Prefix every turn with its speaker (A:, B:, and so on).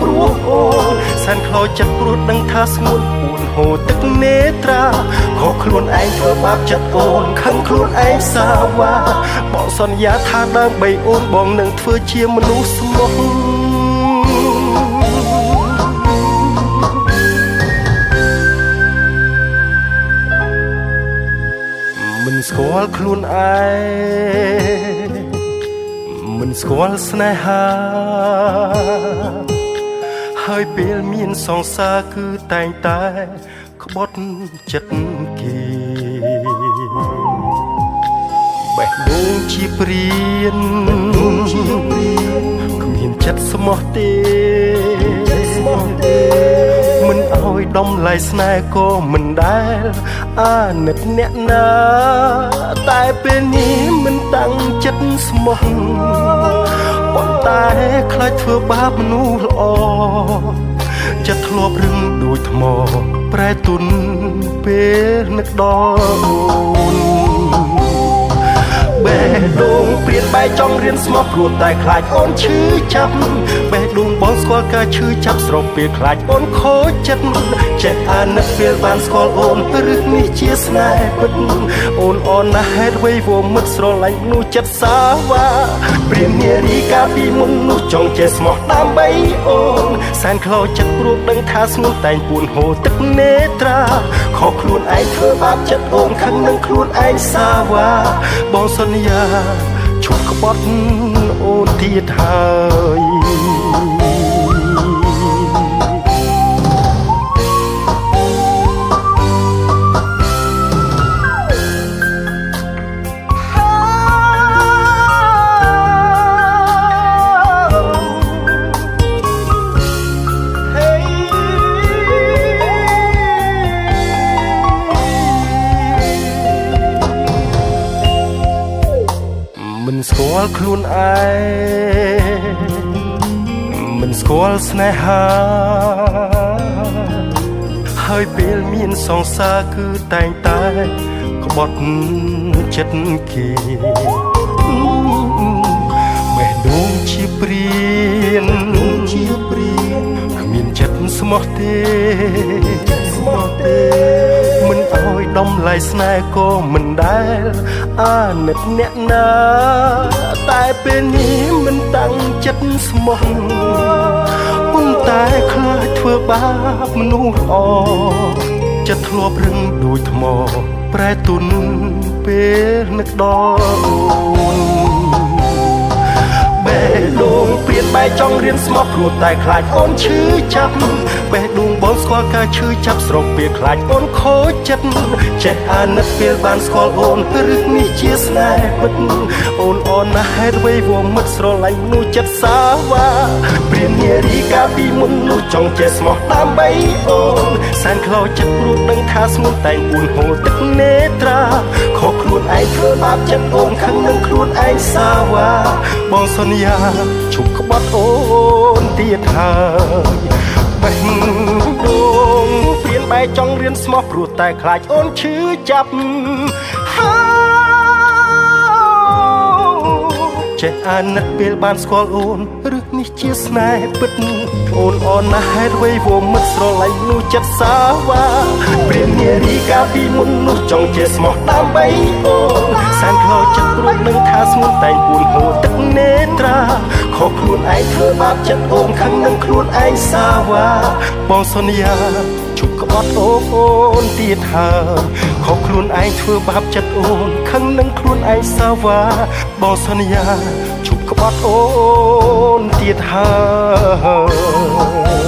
A: ព្រោះអូនសានខ្លោចចិត្តព្រោះដឹងថាស្ងួនពួនហូរទឹកនេត្រាខកខ្លួនឯងធ្វើបាបចិត្តអូនខឹងខ្លួនឯងសាវ៉ាបងសន្យាថាដើម្បីអូនបងនឹងធ្វើជាមនុស្សស្មោះមិនស្គាល់ខ្លួនឯងមិនស្គាល់ស្នេហាហើយពេលមានសង្សារគឺតែងតែក្បត់ចិត្តគេបេះដូងជាព្រានគ្មានចិត្តស្មោះទេមិនអោយដំឡៃស្នេហ៍ក៏មិនដែលអាណិតអ្នកណាតែពេលនេះមិនតាំងចិត្តស្មោះប៉ុន្តែខ្លាចធ្វើបាបមនុស្សល្អចិត្តធ្លាប់រឹងដូចថ្មប្រែទុនពេលនឹកដល់អូនបេះដូងព្រានបែកចង់រៀនស្មោះព្រោះតែខ្លាចអូនឈឺចាប់បេះដូងបងស្គាល់ការឈឺចាប់ស្រុកពេលខ្លាចអូនខូចចិត្តចេះអាណិតពេលបានស្គាល់អូនឬនេះជាស្នេហ៍ពិតអូនអនណាស់ហេតុអ្វីវមិត្តស្រឡាញ់នោះចិត្តសាវ៉ាព្រាននារីកាលពីមុននោះចង់ចេះស្មោះដើម្បីអូនសែនខ្លោចចិត្តព្រោះដឹងថាស្ងួនតែងពួនហូរទឹកនេត្រាខកខ្លួនឯងធ្វើបាបចិត្តអូនខឹងនឹងខ្លួនឯងសាវ៉ាបងសន្យាឈប់ក្បត់អូនទៀតហើយមិនស្គាល់ខ្លួនឯងមិនស្គាល់ស្នេហាហើយពេលមានសង្សារគឺតែងតែក្បត់ចិត្តគេបេះដូងជាព្រានគ្មានចិត្តស្មោះទេមិនអោយដំឡៃស្នេហ៍ក៏មិនដែលអាណិតអ្នកណាតែពេលនេះមិនតាំងចិត្តស្មោះប៉ុន្តែខ្លាចធ្វើបាបមនុស្សល្អចិត្តធ្លាប់រឹងដូចថ្មប្រែទុនពេលនឹកដល់អូនបេះដូងព្រានបែកចង់រៀនស្មោះព្រោះតែខ្លាចអូនឈឺចាប់បេះដូងបងស្គាល់ការឈឺចាប់ស្រុកពេលខ្លាចអូនខូចចិត្តចេះអាណិតពេលបានស្គាល់អូនឬនេះជាស្នេហ៍ពិតអូនអនណាស់ហេតុអ្វីវមិត្តស្រឡាញ់នោះចិត្តសាវ៉ាព្រាននារីកាលពីមុននោះចង់ចេះស្មោះដើម្បីអូនសែនខ្លោចចិត្តព្រោះដឹងថាស្ងួនតែងពួនហូរទឹកនេត្រាខកខ្លួនឯងធ្វើបាបចិត្តអូនខឹងនឹងខ្លួនឯងសាវ៉ាបងសន្យាឈប់ក្បត់អូនទៀតហើយបេះដូងព្រានបែកចង់រៀនស្មោះព្រោះតែខ្លាចអូនឈឺចាប់ចេះអាណិតពេលបានស្គាល់អូនឬនេះជាស្នេហ៍ពិតអូនអនណាស់ហេតុអ្វីវមិត្តស្រឡាញ់នោះចិត្តសាវ៉ាព្រាននារីកាលពីមុននោះចង់ចេះស្មោះដើម្បីអូនសែនខ្លោចចិត្តព្រោះដឹងថាស្ងួនតែងពួនហូរទឹកនេត្រាខកខ្លួនឯងធ្វើបាបចិត្តអូនខឹងនឹងខ្លួនឯងសាវ៉ាបងសន្យាឈប់ក្បត់អូនទៀតហើយខកខ្លួនឯងធ្វើបាបចិត្តអូនខឹងនឹងខ្លួនឯងសាវ៉ាបងសន្យាឈប់ក្បត់អូនទៀតហើយ